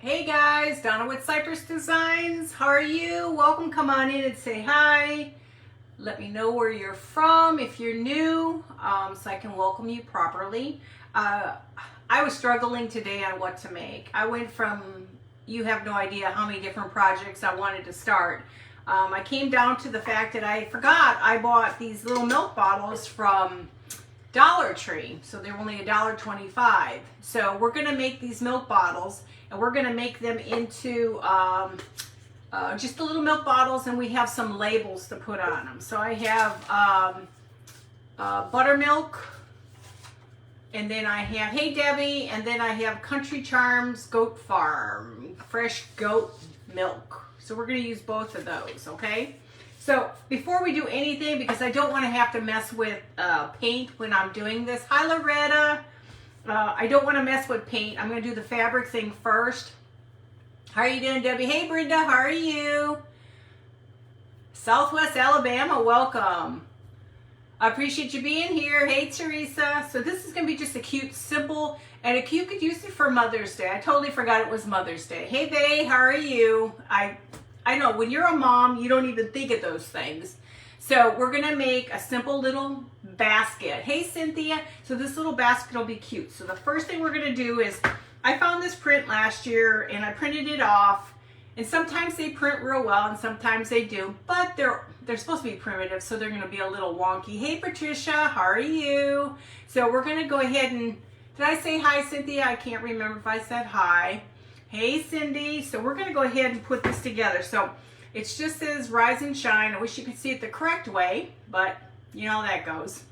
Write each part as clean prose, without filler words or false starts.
Hey guys, Donna with Cypress Designs. How are you? Welcome. Come on in and say hi. Let me know where you're from if you're new, so I can welcome you properly. I was struggling today on what to make. I went from, you have no idea how many different projects I wanted to start. I came down to the fact that I forgot I bought these little milk bottles from Dollar Tree, so they're only $1.25. So we're gonna make these milk bottles, and we're gonna make them into just the little milk bottles, and we have some labels to put on them. So I have buttermilk, and then I have Hey Debbie, and then I have Country Charms Goat Farm fresh goat milk. So we're gonna use both of those, okay? So before we do anything, because I don't want to have to mess with paint when I'm doing this. Hi Loretta. I don't want to mess with paint. I'm going to do the fabric thing first. How are you doing, Debbie? Hey Brenda, how are you? Southwest Alabama, welcome. I appreciate you being here. Hey Teresa. So this is going to be just a cute, simple, and you could use it for Mother's Day. I totally forgot it was Mother's Day. Hey Bae, how are you? I know, when you're a mom, you don't even think of those things. So we're gonna make a simple little basket. Hey Cynthia, so this little basket will be cute. So the first thing we're gonna do is, I found this print last year and I printed it off. And sometimes they print real well and sometimes they do, but they're supposed to be primitive, so they're gonna be a little wonky. Hey Patricia, how are you? So we're gonna go ahead and, did I say hi Cynthia? I can't remember if I said hi. Hey Cindy, so we're gonna go ahead and put this together. So it just says Rise and Shine. I wish you could see it the correct way, but you know how that goes.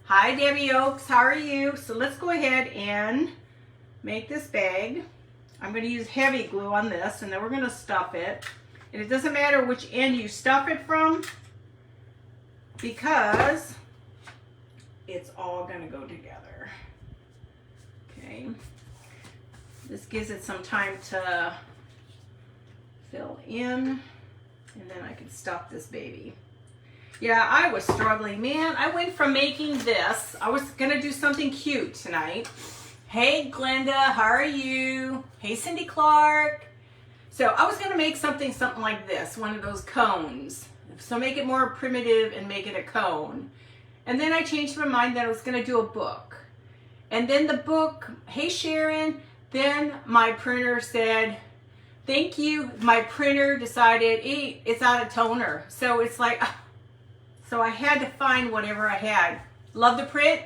Hi Debbie Oaks, how are you? So let's go ahead and make this bag. I'm gonna use heavy glue on this, and then we're gonna stuff it. And it doesn't matter which end you stuff it from, because it's all gonna go together. Okay. This gives it some time to fill in, and then I can stuff this baby. Yeah, I was struggling, man. I went from making this, I was gonna do something cute tonight. Hey Glenda, how are you? Hey Cindy Clark. So I was gonna make something like this, one of those cones. So make it more primitive and make it a cone. And then I changed my mind that I was gonna do a book. And then the book, hey Sharon, then my printer said, thank you. My printer decided it's out of toner. So it's like, so I had to find whatever I had. Love the print.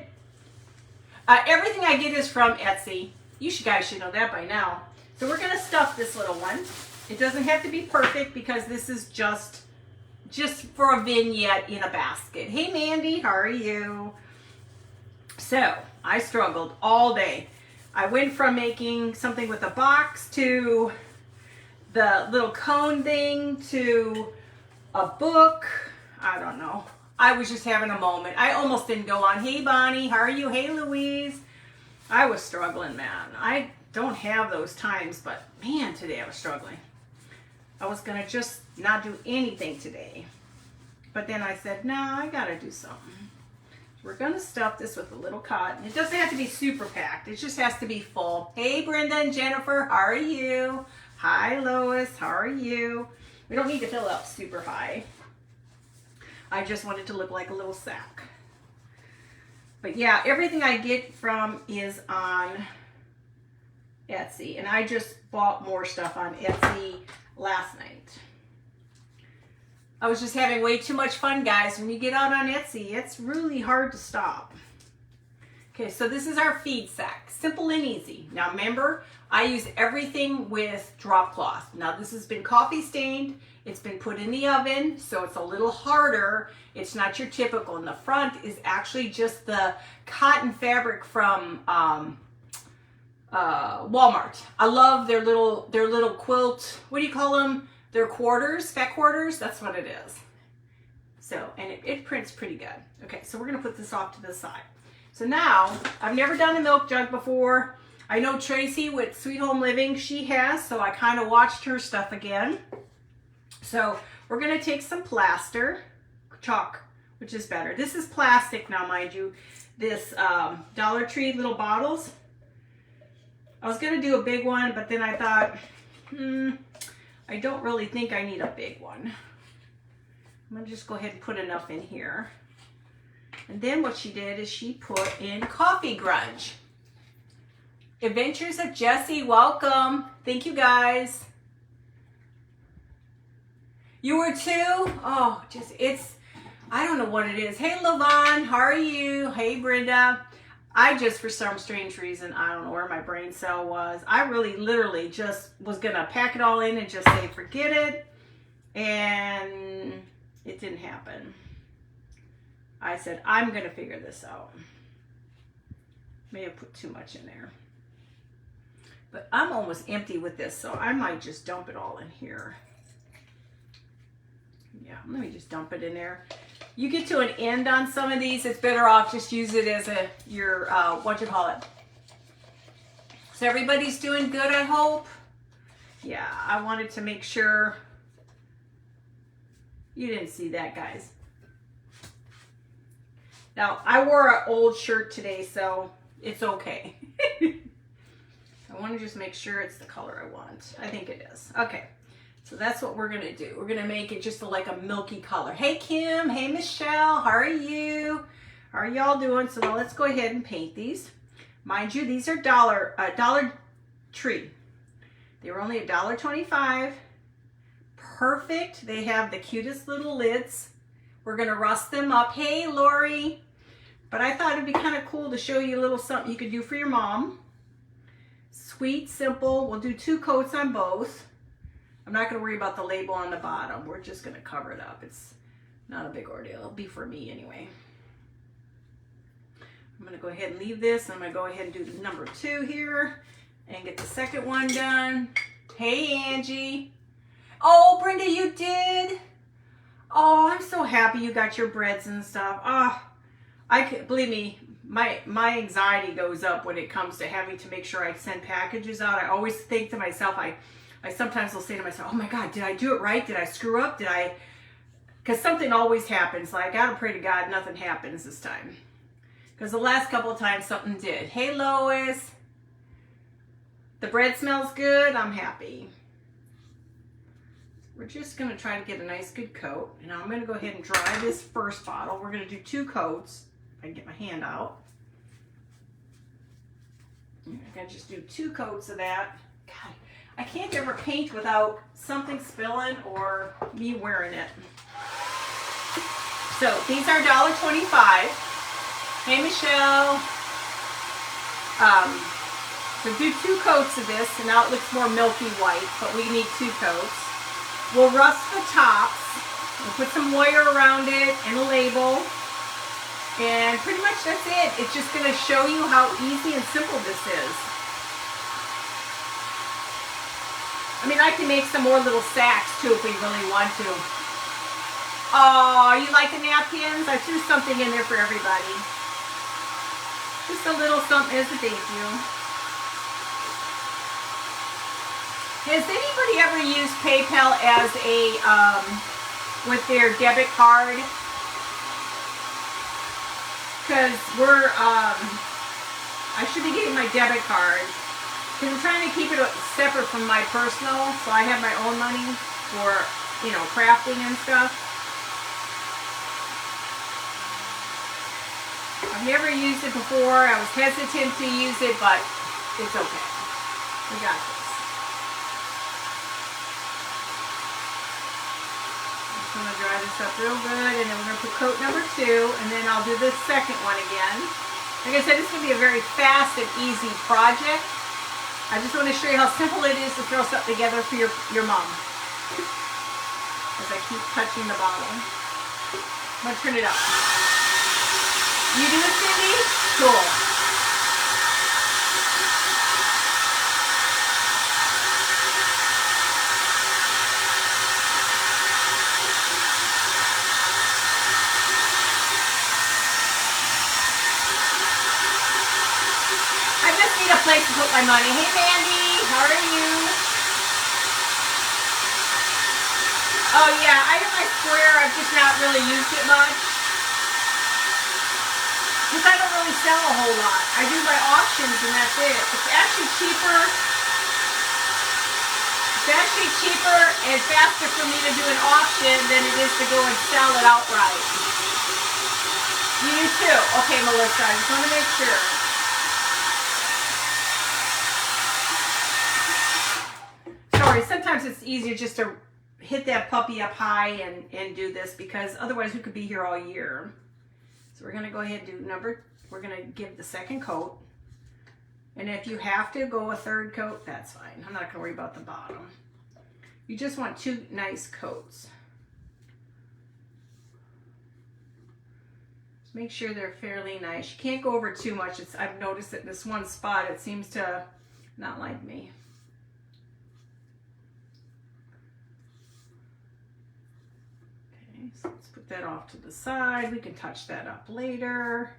Everything I get is from Etsy. You guys should know that by now. So we're gonna stuff this little one. It doesn't have to be perfect because this is just for a vignette in a basket. Hey Mandy, how are you? So I struggled all day. I went from making something with a box to the little cone thing to a book. I don't know. I was just having a moment. I almost didn't go on. Hey Bonnie, how are you? Hey Louise. I was struggling, man. I don't have those times, but man, today I was struggling. I was gonna just not do anything today. But then I said, no, I gotta do something. We're gonna stuff this with a little cotton. It doesn't have to be super packed. It just has to be full. Hey Brenda and Jennifer, how are you? Hi Lois, how are you? We don't need to fill it up super high. I just want it to look like a little sack. But yeah, everything I get from is on Etsy. And I just bought more stuff on Etsy last night. I was just having way too much fun, guys. When you get out on Etsy, it's really hard to stop. Okay, so this is our feed sack. Simple and easy. Now remember, I use everything with drop cloth. Now this has been coffee stained. It's been put in the oven, so it's a little harder. It's not your typical. And the front is actually just the cotton fabric from Walmart. I love their little quilt. What do you call them? Their quarters, fat quarters, that's what it is. So, and it prints pretty good. Okay, so we're gonna put this off to the side. So now, I've never done a milk jug before. I know Tracy with Sweet Home Living, she has, so I kind of watched her stuff again. So we're gonna take some plaster, chalk, which is better. This is plastic now, mind you. This Dollar Tree little bottles. I was gonna do a big one, but then I thought, I don't really think I need a big one. I'm gonna just go ahead and put enough in here. And then what she did is she put in Coffee Grunge. Adventures of Jessie, welcome. Thank you guys. You were too? Oh, just, I don't know what it is. Hey, Lavon, how are you? Hey, Brenda. I just, for some strange reason, I don't know where my brain cell was. I really, literally just was going to pack it all in and just say, forget it. And it didn't happen. I said, I'm going to figure this out. May have put too much in there. But I'm almost empty with this, so I might just dump it all in here. Yeah, let me just dump it in there. You get to an end on some of these, it's better off just use it as your what you call it. So everybody's doing good, I hope. Yeah, I wanted to make sure you didn't see that, guys. Now, I wore an old shirt today, so it's okay. I want to just make sure it's the color I want. I think it is. Okay. So that's what we're going to do. We're going to make it just like a milky color. Hey, Kim. Hey, Michelle. How are you? How are y'all doing? So now let's go ahead and paint these. Mind you, these are Dollar Tree. They were only $1.25. Perfect. They have the cutest little lids. We're going to rust them up. Hey, Lori. But I thought it'd be kind of cool to show you a little something you could do for your mom. Sweet, simple. We'll do 2 coats on both. I'm not going to worry about the label on the bottom. We're just going to cover it up. It's not a big ordeal. It'll be for me anyway. I'm going to go ahead and leave this. I'm going to go ahead and do the number 2 here and get the second one done. Hey, Angie. Oh, Brenda, you did? Oh, I'm so happy you got your breads and stuff. Oh, believe me, my anxiety goes up when it comes to having to make sure I send packages out. I always think to myself, I sometimes will say to myself, oh my God, did I do it right? Did I screw up? Because something always happens. Like, I gotta pray to God nothing happens this time. Because the last couple of times something did. Hey, Lois. The bread smells good. I'm happy. We're just gonna try to get a nice good coat. And now I'm gonna go ahead and dry this first bottle. We're gonna do 2 coats. If I can get my hand out. I'm gonna just do 2 coats of that. God, I can't ever paint without something spilling or me wearing it. So these are $1.25. Hey, Michelle. So do 2 coats of this, and now it looks more milky white, but we need 2 coats. We'll rust the tops. We'll put some wire around it and a label. And pretty much that's it. It's just going to show you how easy and simple this is. I mean, I can make some more little sacks too if we really want to. Oh, you like the napkins? I threw something in there for everybody. Just a little something as a thank you. Has anybody ever used PayPal as a, with their debit card? Because I should be getting my debit card. Because I'm trying to keep it separate from my personal, so I have my own money for, you know, crafting and stuff. I've never used it before. I was hesitant to use it, but it's okay. We got this. I'm just going to dry this up real good, and then we're going to put coat number 2, and then I'll do the second one again. Like I said, this is going to be a very fast and easy project. I just want to show you how simple it is to throw something together for your mom. As I keep touching the bottle. I'm going to turn it up. You do it, Cindy? Cool. Place to put my money. Hey, Mandy, how are you? Oh yeah, I have my square. I've just not really used it much. Because I don't really sell a whole lot. I do my auctions and that's it. It's actually cheaper. It's actually cheaper and faster for me to do an auction than it is to go and sell it outright. You do too? Okay, Melissa, I just want to make sure. Sorry, sometimes it's easier just to hit that puppy up high and do this because otherwise we could be here all year. So we're going to go ahead and do we're going to give the second coat. And if you have to go a third coat, that's fine. I'm not going to worry about the bottom. You just want 2 nice coats. Make sure they're fairly nice. You can't go over too much. I've noticed that this one spot, it seems to not like me. Okay, so let's put that off to the side. We can touch that up later.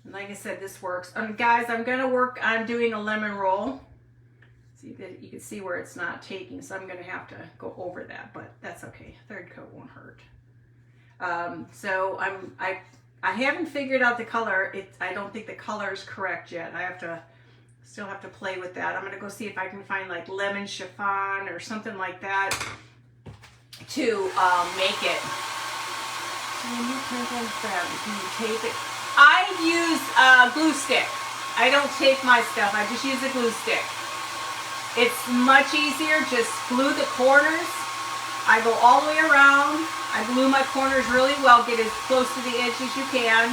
And like I said, this works. Guys, I'm going to work on doing a lemon roll. See that you can see where it's not taking, so I'm going to have to go over that, but that's okay. Third coat won't hurt. So I haven't figured out the color. I don't think the color is correct yet. Still have to play with that. I'm going to go see if I can find like lemon chiffon or something like that to make it. Can you tape it? I use glue stick. I don't tape my stuff. I just use a glue stick. It's much easier. Just glue the corners. I go all the way around. I glue my corners really well. Get as close to the edge as you can.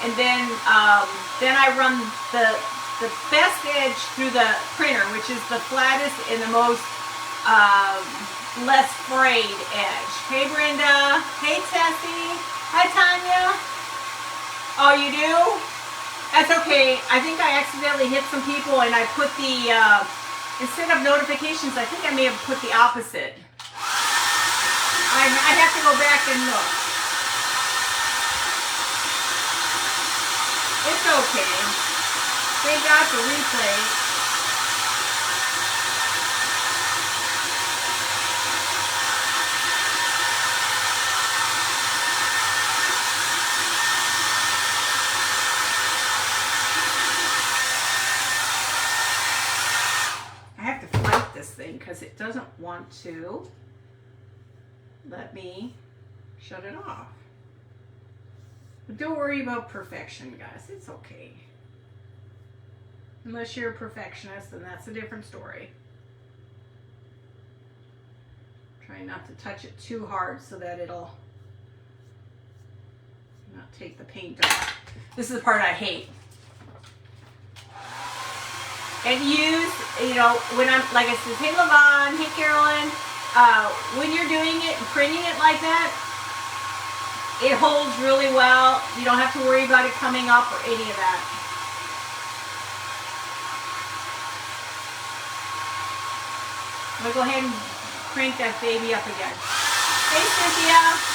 And then I run the best edge through the printer, which is the flattest and the most less frayed edge. Hey Brenda. Hey Tessie. Hi Tanya. Oh, you do? That's okay. I think I accidentally hit some people and I put the, instead of notifications, I think I may have put the opposite. I have to go back and look. It's okay. Thank God for replays. Thing because it doesn't want to let me shut it off. But don't worry about perfection, guys. It's okay. Unless you're a perfectionist, then that's a different story. Try not to touch it too hard so that it'll not take the paint off. This is the part I hate. And use, when I'm, like I said, hey Levon, hey Carolyn, when you're doing it and printing it like that, it holds really well. You don't have to worry about it coming up or any of that. I'm going to go ahead and crank that baby up again. Hey Cynthia.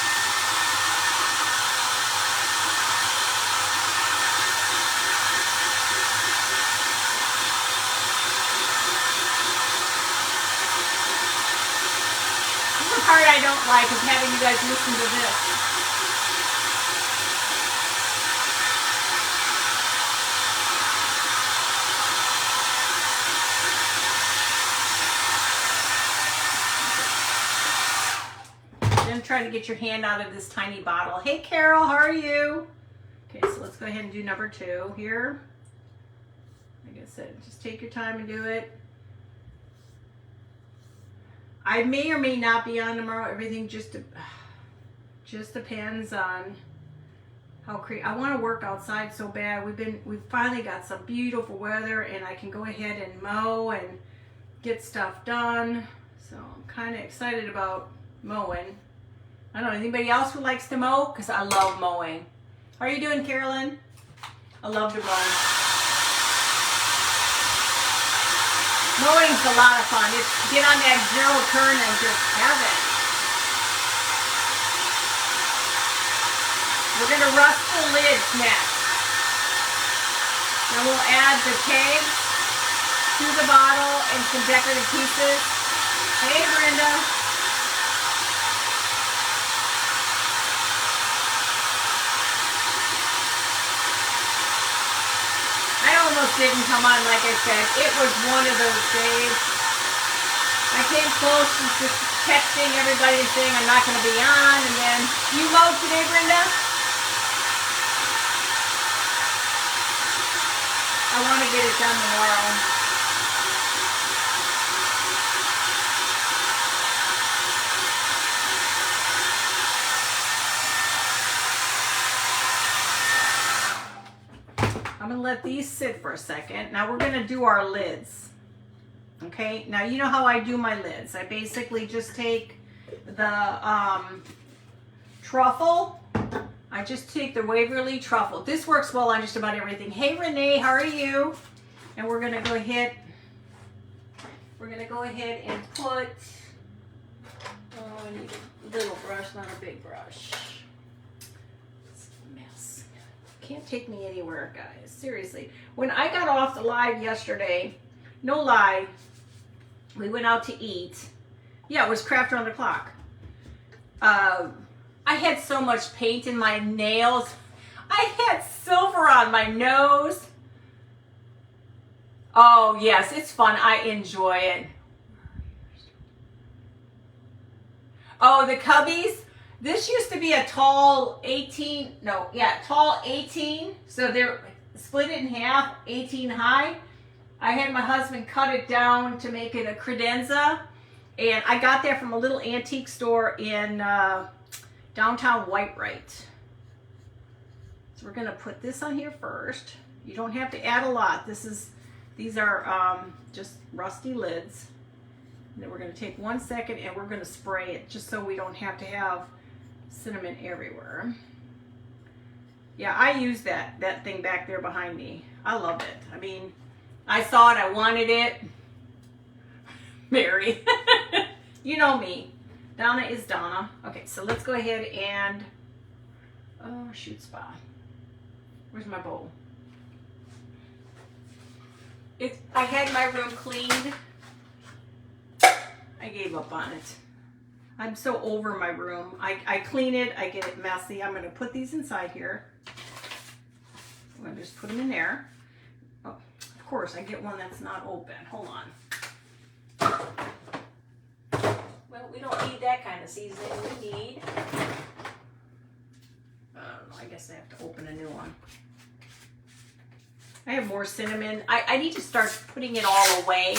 The part I don't like is having you guys listen to this. Then try to get your hand out of this tiny bottle. Hey Carol, how are you? Okay, so let's go ahead and do number 2 here. Like I said, just take your time and do it. I may or may not be on tomorrow. Everything just depends on how creative. I want to work outside so bad. We've finally got some beautiful weather, and I can go ahead and mow and get stuff done. So I'm kind of excited about mowing. I don't know, anybody else who likes to mow? Because I love mowing. How are you doing, Carolyn? I love to mow. Mowing's a lot of fun. It's get on that 0 turn and just have it. We're going to rust the lids next. Then we'll add the tags to the bottle and some decorative pieces. Hey, Brenda. almost didn't come on, like I said. It was one of those days. I came close to just texting everybody saying I'm not going to be on, and then, you load today, Brenda? I want to get it done tomorrow. I'm going to let these sit for a second. Now we're going to do our lids. Okay, now you know how I do my lids. I basically just take the truffle. I just take the Waverly truffle. This works well on just about everything. Hey Renee, how are you? And we're going to go ahead and put, oh, I need a little brush, not a big brush. It's a mess. Can't take me anywhere, guys. Seriously. When I got off the live yesterday, no lie, we went out to eat. Yeah, it was Craft Around the Clock. I had so much paint in my nails. I had silver on my nose. Oh, yes, it's fun. I enjoy it. Oh, the Cubbies. This used to be a tall 18. So they're split it in half, 18 high. I had my husband cut it down to make it a credenza. And I got that from a little antique store in downtown Whitewright. So we're going to put this on here first. You don't have to add a lot. These are just rusty lids. And then we're going to take 1 second and we're going to spray it just so we don't have to have cinnamon everywhere. Yeah, I use that thing back there behind me. I love it. I mean, I saw it, I wanted it. Mary. You know me. Donna is Donna. Okay, so let's go ahead and, oh, shoot spa. Where's my bowl? I had my room cleaned. I gave up on it. I'm so over my room. I clean it, I get it messy. I'm gonna put these inside here. I'm gonna just put them in there. Oh, of course, I get one that's not open. Hold on. Well, we don't need that kind of seasoning. We need, I don't know, I guess I have to open a new one. I have more cinnamon. I need to start putting it all away.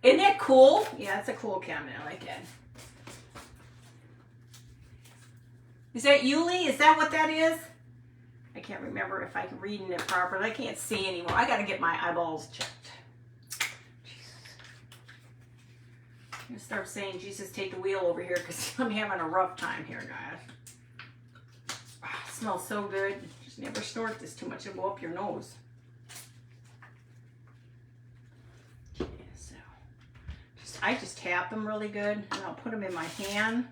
Isn't that cool? Yeah, it's a cool cabinet. I like it. Is that Yuli? Is that what that is? I can't remember if I'm reading it properly. I can't see anymore. I got to get my eyeballs checked. Jesus. I'm going to start saying, Jesus, take the wheel over here because I'm having a rough time here, guys. Ah, it smells so good. Just never snort this too much. It'll go up your nose. Okay, so I just tap them really good and I'll put them in my hand.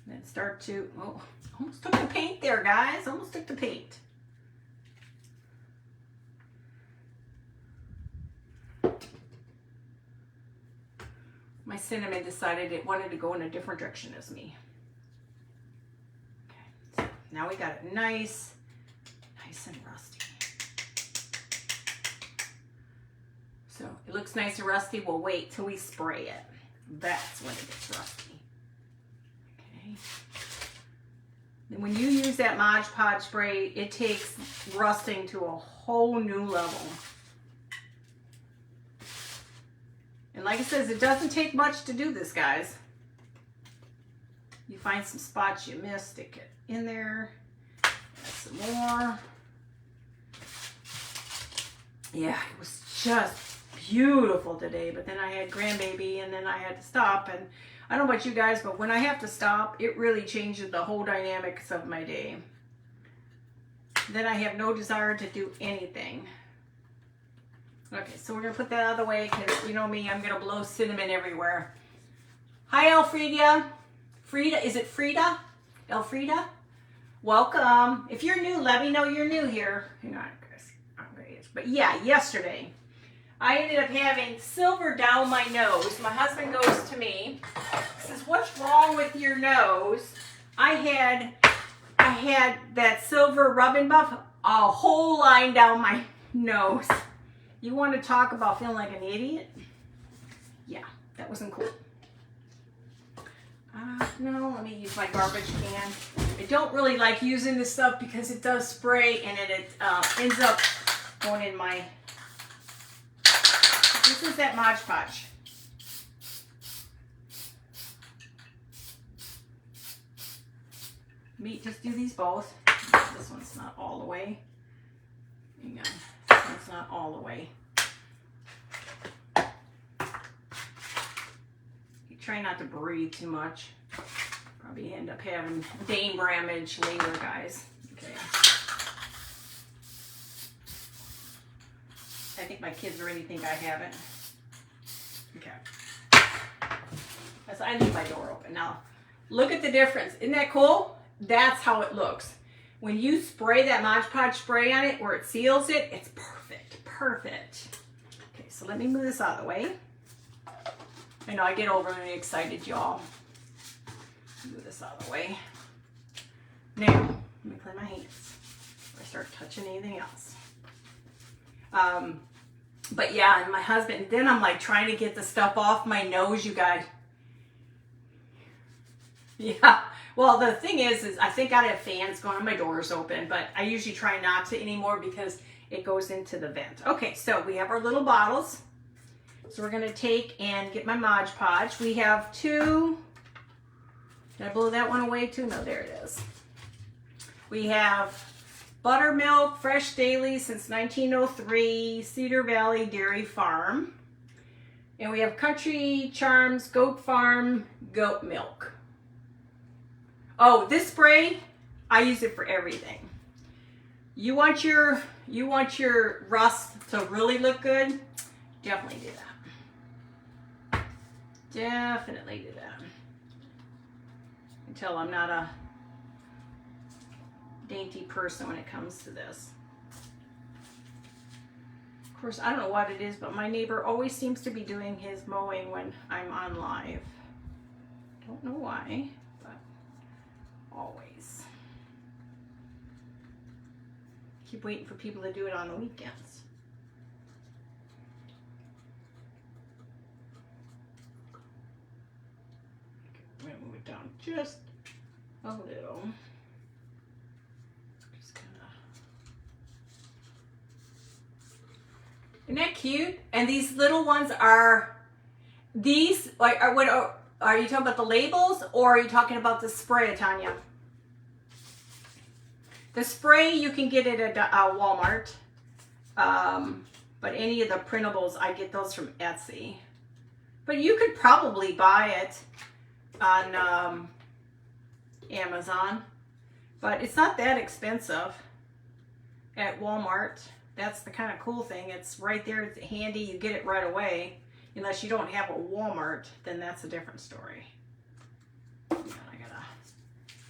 And then start to, oh, almost took the paint there, guys. Almost took the paint. My cinnamon decided it wanted to go in a different direction as me. Okay, so now we got it nice and rusty. So it looks nice and rusty. We'll wait till we spray it. That's when it gets rusty. Okay. And when you use that Mod Podge spray, it takes rusting to a whole new level. And like it says, it doesn't take much to do this, guys. You find some spots you missed, stick it in there. Add some more. Yeah, it was just beautiful today, but then I had grandbaby and then I had to stop. And I don't know about you guys, but when I have to stop, it really changes the whole dynamics of my day. Then I have no desire to do anything. Okay, so we're going to put that out of the way because you know me, I'm going to blow cinnamon everywhere. Hi, Elfrida. Frida, is it Frida? Elfrida? Welcome. If you're new, let me know you're new here. Hang on, Chris. But yeah, yesterday, I ended up having silver down my nose. My husband goes to me, says, "What's wrong with your nose?" I had that silver rubbing buff, a whole line down my nose. You want to talk about feeling like an idiot? Yeah, that wasn't cool. No, let me use my garbage can. I don't really like using this stuff because it does spray and it ends up going in my... This is that Mod Podge. Just do these both. This one's not all the way. Hang on. This one's not all the way. You try not to breathe too much. Probably end up having Dane Bramage later, guys. Okay. I think my kids already think I haven't. Okay. So I leave my door open. Now, look at the difference. Isn't that cool? That's how it looks. When you spray that Mod Podge spray on it where it seals it, it's perfect. Perfect. Okay, so let me move this out of the way. I know I get overly excited, y'all. Move this out of the way. Now, let me clean my hands before I start touching anything else. But yeah, and my husband, then I'm like trying to get the stuff off my nose, you guys. Yeah. Well, the thing is I think I have fans going on, my door's open, but I usually try not to anymore because it goes into the vent. Okay, so we have our little bottles. So we're going to take and get my Mod Podge. We have two. Did I blow that one away too? No, there it is. We have Buttermilk, Fresh Daily since 1903, Cedar Valley Dairy Farm. And we have Country Charms Goat Farm Goat Milk. Oh, this spray, I use it for everything. You want your rust to really look good? Definitely do that. Definitely do that. Until I'm not a dainty person when it comes to this. Of course, I don't know what it is, but my neighbor always seems to be doing his mowing when I'm on live. Don't know why, but always. Keep waiting for people to do it on the weekends. I'm going to move it down just a little. Just kind of. Isn't that cute? And these little ones are, these, like, are you talking about the labels or are you talking about the spray, Tanya? The spray, you can get it at Walmart. But any of the printables, I get those from Etsy. But you could probably buy it on Amazon. But it's not that expensive at Walmart. That's the kind of cool thing. It's right there. It's handy. You get it right away. Unless you don't have a Walmart, then that's a different story.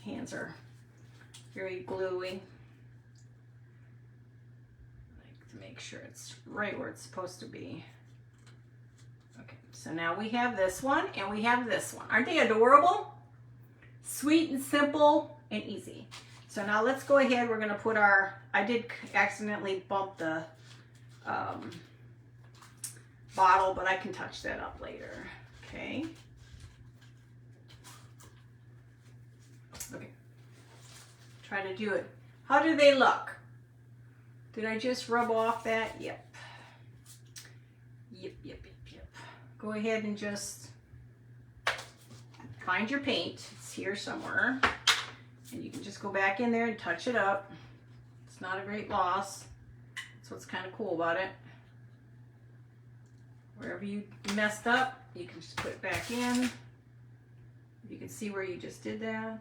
Hands are very gluey. I like to make sure it's right where it's supposed to be. Okay, so now we have this one and we have this one. Aren't they adorable? Sweet and simple and easy. So now let's go ahead. We're going to put our, I did accidentally bump the bottle, but I can touch that up later. Okay. Okay. Try to do it. How do they look? Did I just rub off that? Yep. Yep, yep, yep, yep. Go ahead and just find your paint. It's here somewhere. And you can just go back in there and touch it up. It's not a great loss. That's what's kind of cool about it. Wherever you messed up, you can just put it back in. You can see where you just did that.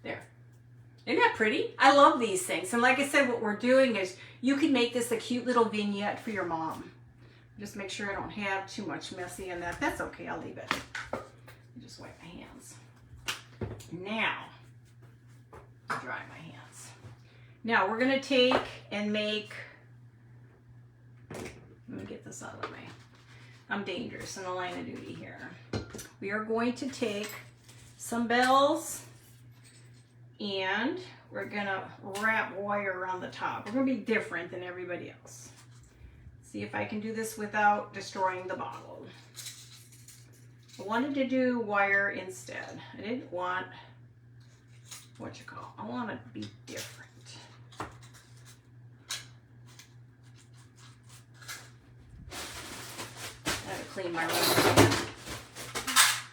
There. Isn't that pretty? I love these things. And like I said, what we're doing is you can make this a cute little vignette for your mom. Just make sure I don't have too much messy in that. That's okay, I'll leave it. Just wipe my hands. Now, dry my hands. Now we're gonna take and make, let me get this out of the way. I'm dangerous in the line of duty here. We are going to take some bells And we're gonna wrap wire around the top. We're gonna be different than everybody else. See if I can do this without destroying the bottle. I wanted to do wire instead. I didn't want, I want to be different. I gotta clean my room.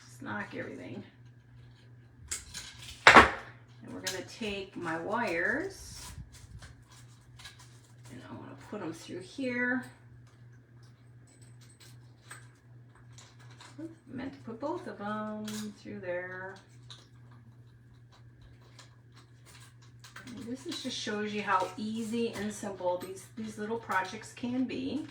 Just knock everything. And we're gonna take my wires and I want to put them through here. I meant to put both of them through there. And this just shows you how easy and simple these little projects can be.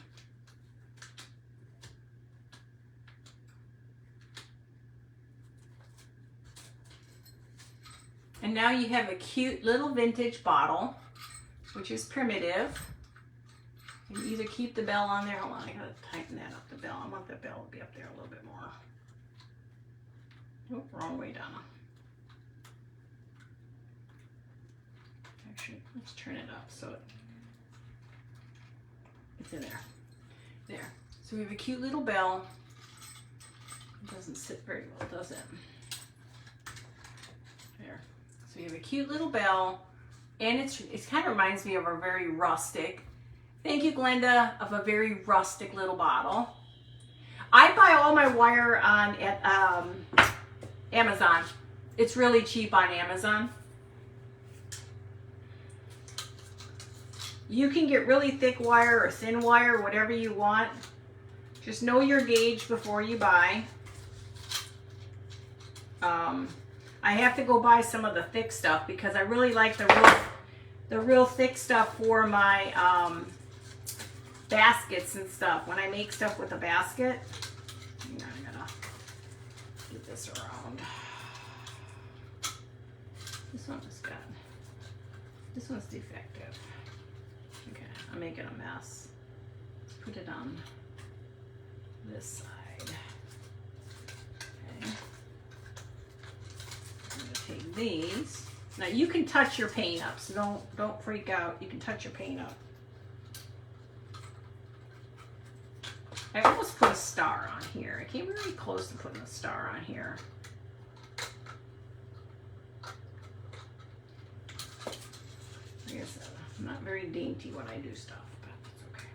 And now you have a cute little vintage bottle, which is primitive. You either keep the bell on there. Hold on, I gotta tighten that up, the bell. I want the bell to be up there a little bit more. Oh, wrong way down. Actually, let's turn it up so it's in there. There. So we have a cute little bell. It doesn't sit very well, does it? There. So we have a cute little bell, and it kind of reminds me of a very rustic. Thank you, Glenda, of a very rustic little bottle. I buy all my wire at Amazon. It's really cheap on Amazon. You can get really thick wire or thin wire, whatever you want. Just know your gauge before you buy. I have to go buy some of the thick stuff because I really like the real thick stuff for my baskets and stuff. When I make stuff with a basket, I'm gonna get this around. This one's defective. Okay, I'm making a mess. Let's put it on this side. Okay. I'm gonna take these. Now you can touch your paint up, so don't freak out. You can touch your paint up. I almost put a star on here. I came really close to putting a star on here. I guess I'm not very dainty when I do stuff, but it's okay.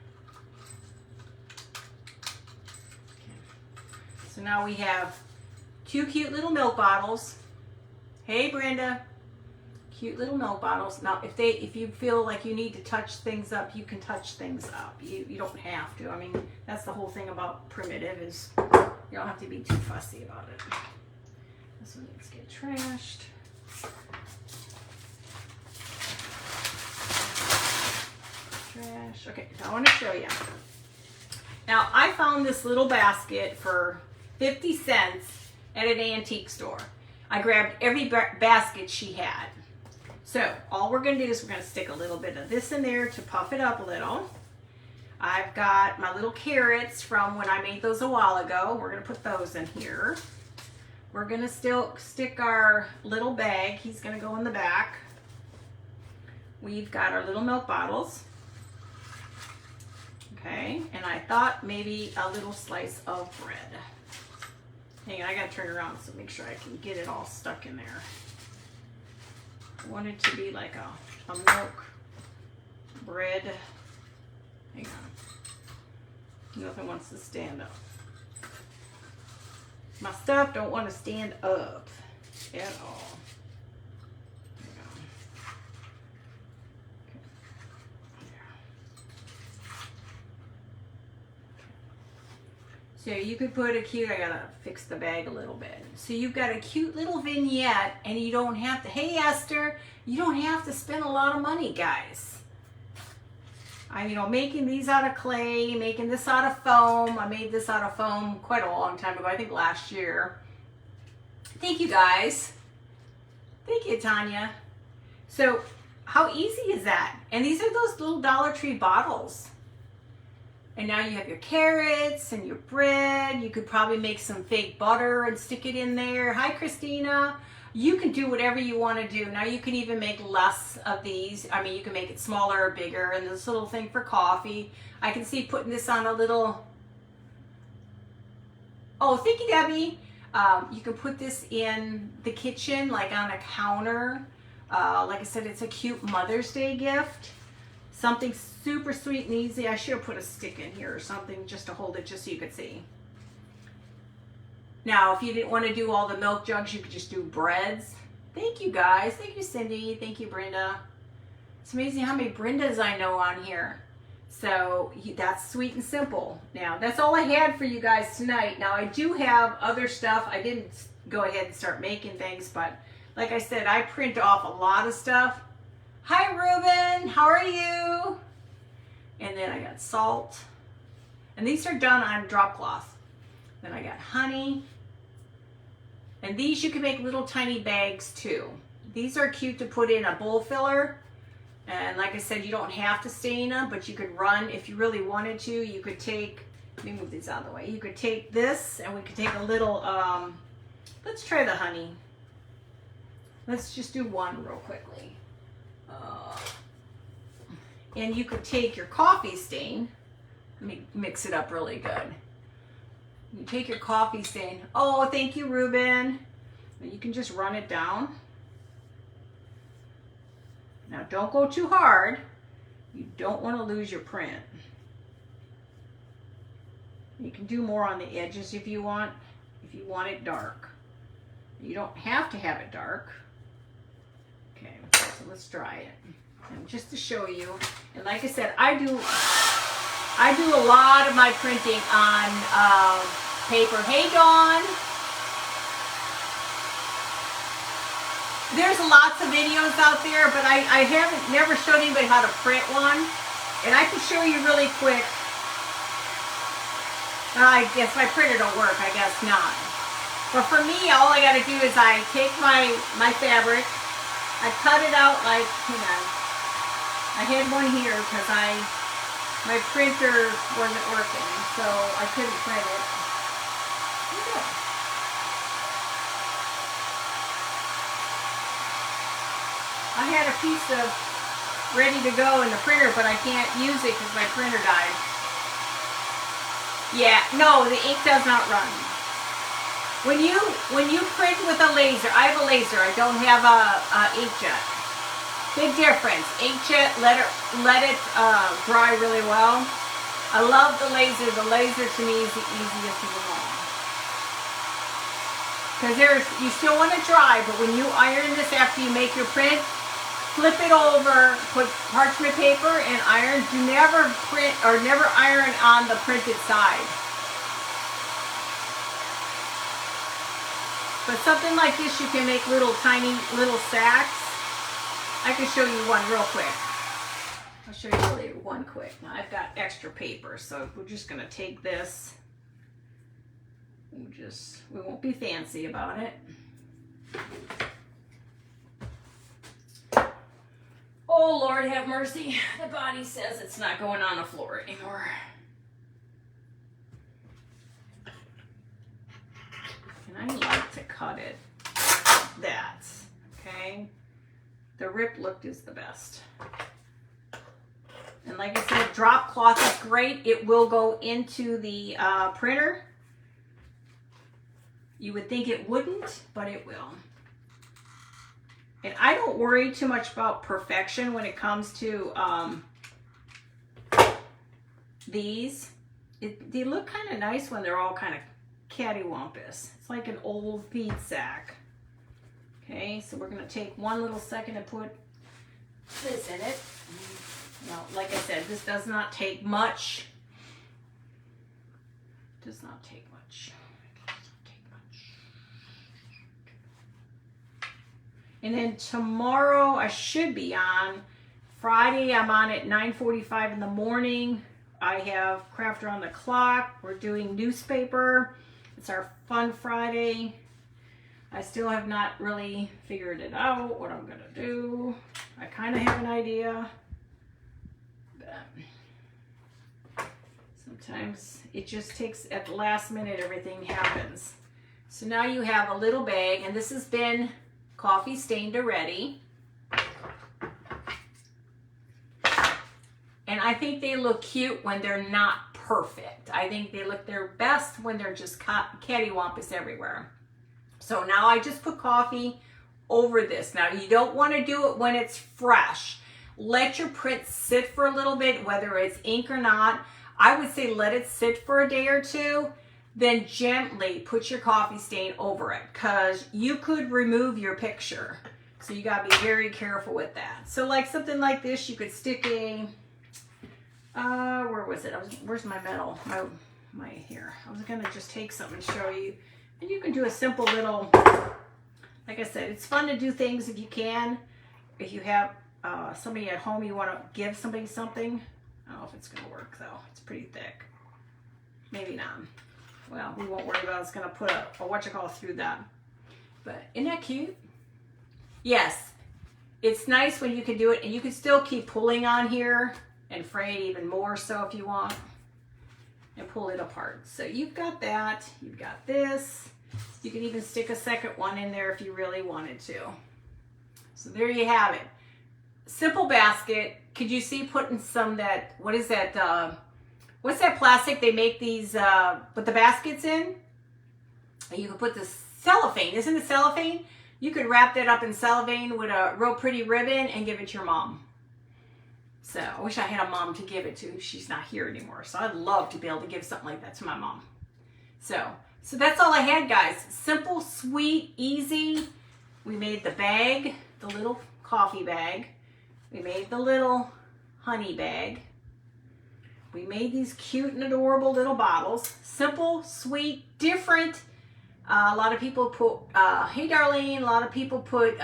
So now we have two cute little milk bottles. Hey, Brenda. Cute little milk bottles. Now, if you feel like you need to touch things up, you can touch things up. You don't have to. I mean, that's the whole thing about primitive is you don't have to be too fussy about it. This one needs to get trashed. Trash. Okay, so I want to show you. Now, I found this little basket for 50 cents at an antique store. I grabbed every basket she had. So all we're going to do is we're going to stick a little bit of this in there to puff it up a little. I've got my little carrots from when I made those a while ago. We're going to put those in here. We're going to still stick our little bag. He's going to go in the back. We've got our little milk bottles. Okay, and I thought maybe a little slice of bread. Hang on, I got to turn around so make sure I can get it all stuck in there. I want it to be like a milk bread. Hang on. Nothing wants to stand up. My stuff don't want to stand up at all. Hang on. So you could put a cute, I gotta fix the bag a little bit. So you've got a cute little vignette and you don't have to, hey Esther, you don't have to spend a lot of money, guys. I'm, making these out of clay, making this out of foam. I made this out of foam quite a long time ago, I think last year. Thank you guys. Thank you, Tanya. So how easy is that? And these are those little Dollar Tree bottles. And now you have your carrots and your bread. You could probably make some fake butter and stick it in there. Hi, Christina. You can do whatever you want to do. Now you can even make less of these. I mean, you can make it smaller or bigger. And this little thing for coffee. I can see putting this on a little, oh, thank you, Debbie. You can put this in the kitchen, like on a counter. Like I said, it's a cute Mother's Day gift. Something super sweet and easy. I should have put a stick in here or something just to hold it, just so you could see. Now, if you didn't want to do all the milk jugs, you could just do breads. Thank you, guys. Thank you, Cindy. Thank you, Brenda. It's amazing how many Brendas I know on here. So that's sweet and simple. Now, that's all I had for you guys tonight. Now, I do have other stuff. I didn't go ahead and start making things, but like I said, I print off a lot of stuff. Hi, Ruben. How are you? And then I got salt. And these are done on drop cloth. Then I got honey. And these you can make little tiny bags too. These are cute to put in a bowl filler. And like I said, you don't have to stain them, but you could run, if you really wanted to, you could take, let me move these out of the way. You could take this and we could take a little, let's try the honey. Let's just do one real quickly. And you could take your coffee stain. Let me mix it up really good. You take your coffee stain. Oh, thank you, Ruben. You can just run it down. Now, don't go too hard. You don't want to lose your print. You can do more on the edges if you want it dark. You don't have to have it dark. Okay, so let's try it. And just to show you, and like I said, I do a lot of my printing on paper. Hey, Dawn. There's lots of videos out there, but I haven't never showed anybody how to print one. And I can show you really quick. I guess my printer don't work, I guess not. But for me, all I gotta do is I take my fabric, I cut it out like, hang on. I had one here because my printer wasn't working, so I couldn't print it. I had a piece of ready to go in the printer, but I can't use it because my printer died. Yeah, no, the ink does not run. When you print with a laser, I have a laser. I don't have a inkjet. Big difference. Inkjet, let it dry really well. I love the laser. The laser to me is the easiest of them all. Because you still want it dry, but when you iron this after you make your print, flip it over, put parchment paper and iron. Do never print or never iron on the printed side. But something like this, you can make tiny little sacks. I can show you one real quick. I'll show you really one quick. Now I've got extra paper, so we're just gonna take this. We won't be fancy about it. Oh, Lord have mercy. The body says it's not going on the floor anymore. And I like to cut it that, okay? The rip look is the best. And like I said, drop cloth is great. It will go into the printer. You would think it wouldn't, but it will. And I don't worry too much about perfection when it comes to these. They look kind of nice when they're all kind of cattywampus. It's like an old feed sack. Okay, so we're going to take one little second and put this in it. Now, like I said, this does not take much. Does not take much. And then tomorrow I should be on. Friday I'm on at 9:45 in the morning. I have Crafter on the Clock. We're doing newspaper. It's our fun Friday. I still have not really figured it out what I'm gonna do. I kind of have an idea. But sometimes it just takes, at the last minute, everything happens. So now you have a little bag, and this has been coffee stained already. And I think they look cute when they're not perfect. I think they look their best when they're just cattywampus everywhere. So now I just put coffee over this. Now you don't want to do it when it's fresh. Let your print sit for a little bit, whether it's ink or not. I would say let it sit for a day or two, then gently put your coffee stain over it, because you could remove your picture. So you gotta be very careful with that. So like something like this, you could stick a, where was it? Where's my metal? My here. I was gonna just take something and show you. And you can do a simple little, like I said, it's fun to do things if you can. If you have somebody at home you want to give somebody something. I don't know if it's going to work though. It's pretty thick. Maybe not. Well, we won't worry about it. It's going to put a whatchamacallit through that. But isn't that cute? Yes. It's nice when you can do it, and you can still keep pulling on here and fray it even more so if you want, and pull it apart. So you've got that. You've got this. You can even stick a second one in there if you really wanted to. So there you have it. Simple basket. Could you see putting some that, what is that, what's that plastic they make these, put the baskets in? And you can put the cellophane. Isn't it cellophane? You could wrap that up in cellophane with a real pretty ribbon and give it to your mom. So I wish I had a mom to give it to. She's not here anymore. So I'd love to be able to give something like that to my mom. So that's all I had, guys. Simple, sweet, easy. We made the bag, the little coffee bag. We made the little honey bag. We made these cute and adorable little bottles. Simple, sweet, different. A lot of people put, hey Darlene, a lot of people put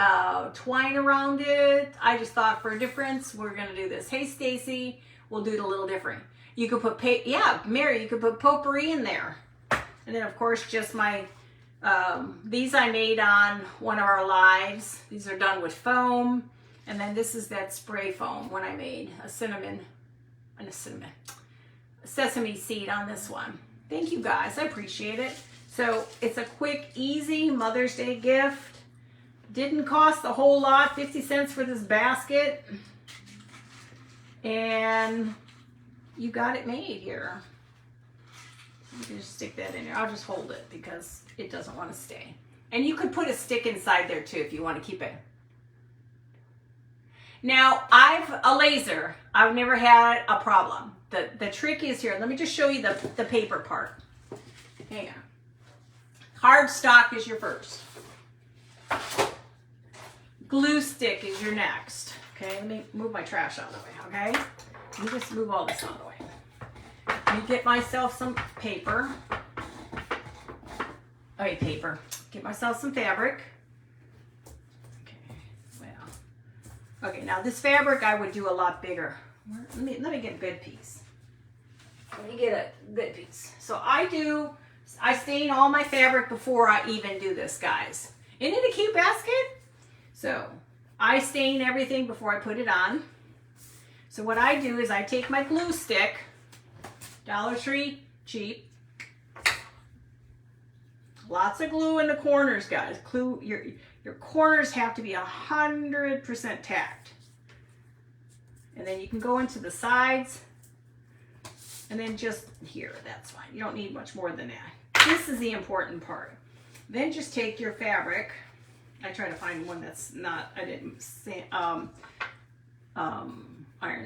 twine around it. I just thought for a difference, we're gonna do this. Hey Stacy, we'll do it a little different. You could put, yeah, Mary, you could put potpourri in there. And then of course, just my, these I made on one of our lives. These are done with foam. And then this is that spray foam when I made a sesame seed on this one. Thank you guys, I appreciate it. So it's a quick, easy Mother's Day gift. Didn't cost a whole lot, 50 cents for this basket. And you got it made here. You can just stick that in there. I'll just hold it because it doesn't want to stay. And you could put a stick inside there too if you want to keep it. Now, a laser. I've never had a problem. The trick is here. Let me just show you the paper part. Hang on. Cardstock is your first. Glue stick is your next. Okay, let me move my trash out of the way, okay? Let me just move all this out of the way. Let me get myself some paper. Okay, paper. Get myself some fabric. Okay, now this fabric I would do a lot bigger. Let me get a good piece. Let me get a good piece. So I stain all my fabric before I even do this, guys. Isn't it a cute basket? So I stain everything before I put it on. So what I do is I take my glue stick, Dollar Tree, cheap. Lots of glue in the corners, guys. Glue, your corners have to be 100% tacked. And then you can go into the sides. And then just here, that's fine. You don't need much more than that. This is the important part. Then just take your fabric. I try to find one that's not, I didn't say, iron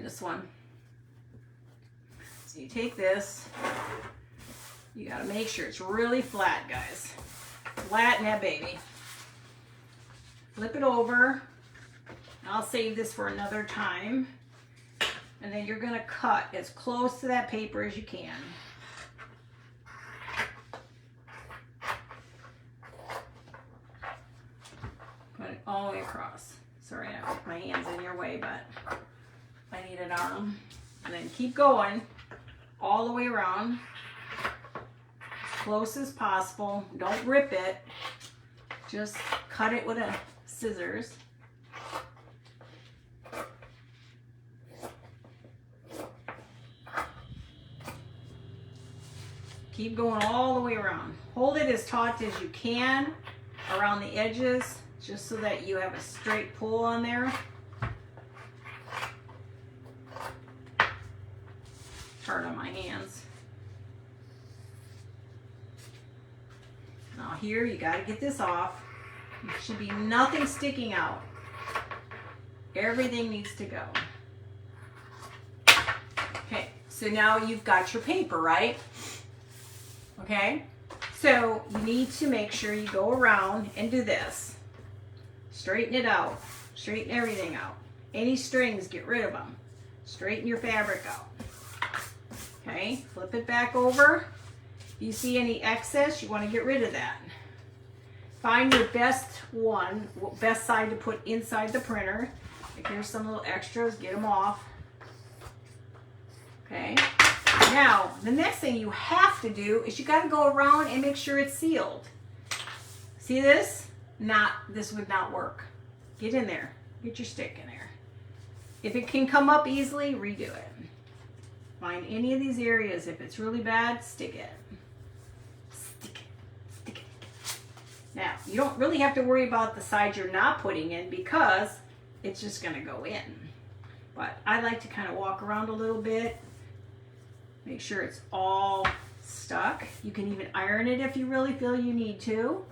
this one. So you take this. You gotta make sure it's really flat, guys. Flatten that baby. Flip it over. I'll save this for another time. And then you're gonna cut as close to that paper as you can. Put it all the way across. Sorry, I put my hands in your way, but I need an arm. And then keep going all the way around. Close as possible. Don't rip it. Just cut it with a scissors. Keep going all the way around. Hold it as taut as you can around the edges. just so that you have a straight pull on there. Hard on my hands. Now here, you got to get this off. There should be nothing sticking out. Everything needs to go. Okay, so now you've got your paper, right? Okay, so you need to make sure you go around and do this. Straighten it out. Straighten everything out. Any strings, get rid of them. Straighten your fabric out. Okay, flip it back over. If you see any excess, you want to get rid of that. Find your best one, best side to put inside the printer. If there's some little extras, get them off. Okay, now the next thing you have to do is you got to go around and make sure it's sealed. See this? This would not work. Get in there. Get your stick in there. If it can come up easily, redo it. Find any of these areas. If it's really bad, stick it. Stick it. Stick it. Now, you don't really have to worry about the side you're not putting in because it's just going to go in. But I like to kind of walk around a little bit. Make sure it's all stuck. You can even iron it if you really feel you need to.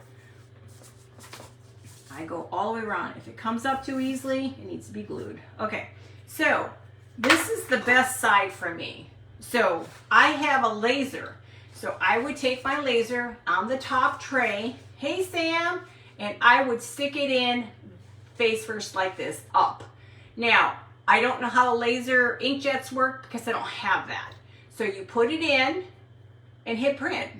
I go all the way around. If it comes up too easily, it needs to be glued. Okay, so this is the best side for me. So I have a laser. So I would take my laser on the top tray, hey Sam, and I would stick it in face first like this, up. Now, I don't know how laser inkjets work because I don't have that. So you put it in and hit print,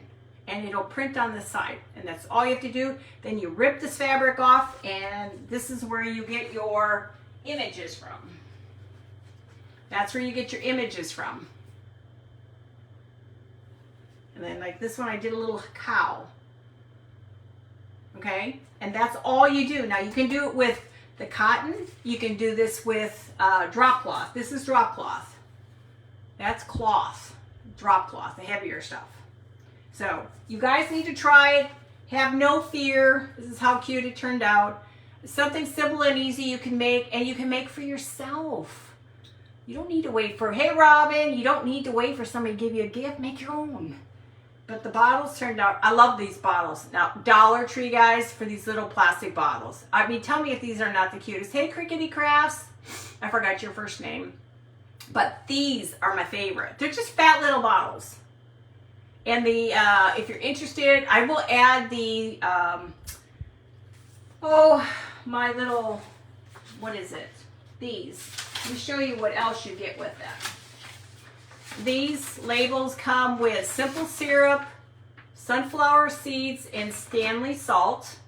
and it'll print on the side, and that's all you have to do. Then you rip this fabric off, and this is where you get your images from. That's where you get your images from. And then like this one, I did a little cow. Okay, and that's all you do. Now you can do it with the cotton. You can do this with drop cloth. This is drop cloth. That's cloth, drop cloth, the heavier stuff. So you guys need to try it. Have no fear. This is how cute it turned out. It's something simple and easy you can make, and you can make for yourself. You don't need to wait for, hey Robin, you don't need to wait for somebody to give you a gift. Make your own. But the bottles turned out, I love these bottles. Now, Dollar Tree, guys, for these little plastic bottles. I mean, tell me if these are not the cutest. Hey, Crickety Crafts. I forgot your first name. But these are my favorite. They're just fat little bottles. And the, if you're interested, I will add the, my little, what is it? These. Let me show you what else you get with them. These labels come with simple syrup, sunflower seeds, and Stanley salt.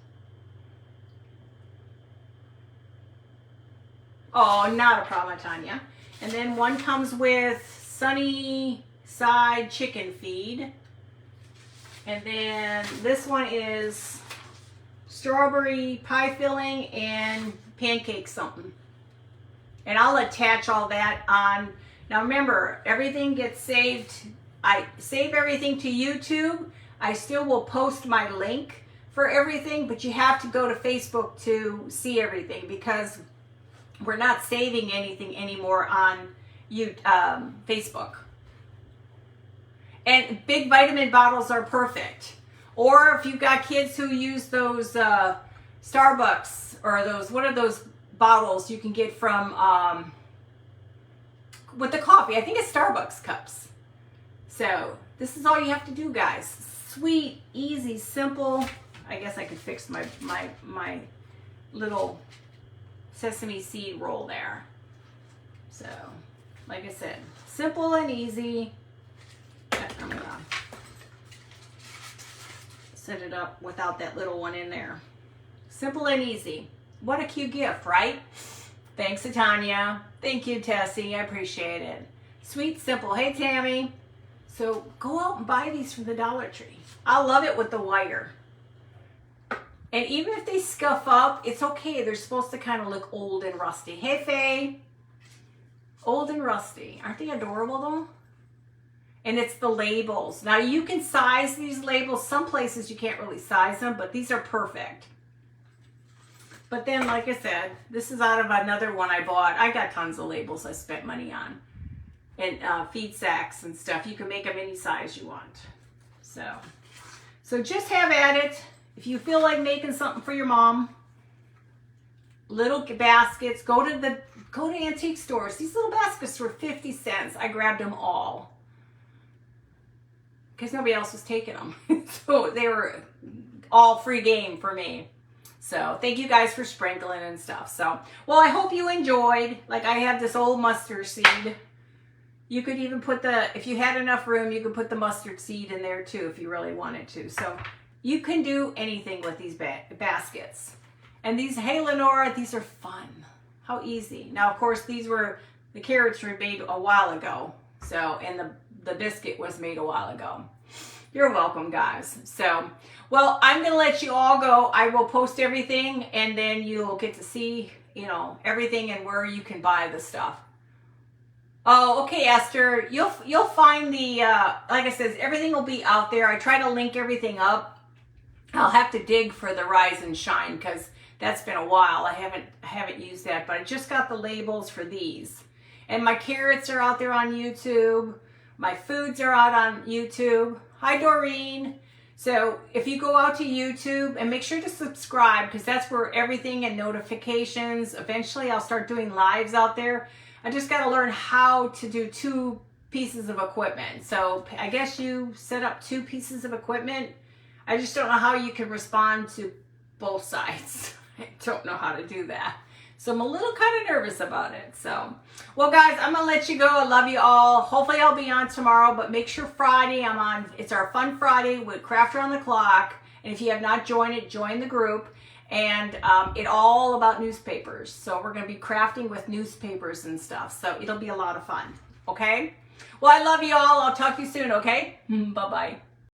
Oh, not a problem, Tanya. And then one comes with Sunny Side chicken feed. And then this one is strawberry pie filling and pancake something. And I'll attach all that on. Now remember, everything gets saved. I save everything to YouTube. I still will post my link for everything, but you have to go to Facebook to see everything because we're not saving anything anymore on Facebook. And big vitamin bottles are perfect. Or if you've got kids who use those Starbucks or those, what are those bottles you can get from with the coffee? I think it's Starbucks cups. So this is all you have to do, guys. Sweet, easy, simple. I guess I could fix my little sesame seed roll there. So, like I said, simple and easy. I'm gonna set it up without that little one in there. Simple and easy. What a cute gift, right? Thanks, Tanya. Thank you, Tessie. I appreciate it. Sweet, simple. Hey, Tammy. So go out and buy these from the Dollar Tree. I love it with the wire. And even if they scuff up, it's okay. They're supposed to kind of look old and rusty. Hey, Faye. Old and rusty. Aren't they adorable, though? And it's the labels. Now, you can size these labels. Some places you can't really size them, but these are perfect. But then, like I said, this is out of another one I bought. I got tons of labels I spent money on. And feed sacks and stuff. You can make them any size you want. So just have at it. If you feel like making something for your mom, little baskets, go to antique stores. These little baskets were 50 cents. I grabbed them all because nobody else was taking them. So they were all free game for me. So thank you guys for sprinkling and stuff. So, well, I hope you enjoyed. Like, I have this old mustard seed. You could even put if you had enough room, you could put the mustard seed in there too if you really wanted to. So you can do anything with these baskets. And these, hey Lenora, these are fun. How easy. Now, of course, the carrots were made a while ago. So, and the biscuit was made a while ago. You're welcome, guys. So, well, I'm going to let you all go. I will post everything, and then you'll get to see, everything and where you can buy the stuff. Oh, okay, Esther. You'll find the, like I said, everything will be out there. I try to link everything up. I'll have to dig for the Rise and Shine because that's been a while. I haven't used that, but I just got the labels for these. And my carrots are out there on YouTube. My foods are out on YouTube. Hi, Doreen. So if you go out to YouTube, and make sure to subscribe because that's where everything and notifications. Eventually, I'll start doing lives out there. I just got to learn how to do 2 pieces of equipment. So I guess you set up 2 pieces of equipment. I just don't know how you can respond to both sides. I don't know how to do that. So I'm a little kind of nervous about it. So, well, guys, I'm going to let you go. I love you all. Hopefully I'll be on tomorrow, but make sure Friday I'm on. It's our Fun Friday with Craft Around the Clock. And if you have not joined it, join the group. And it's all about newspapers. So we're going to be crafting with newspapers and stuff. So it'll be a lot of fun. Okay? Well, I love you all. I'll talk to you soon, okay? Bye-bye.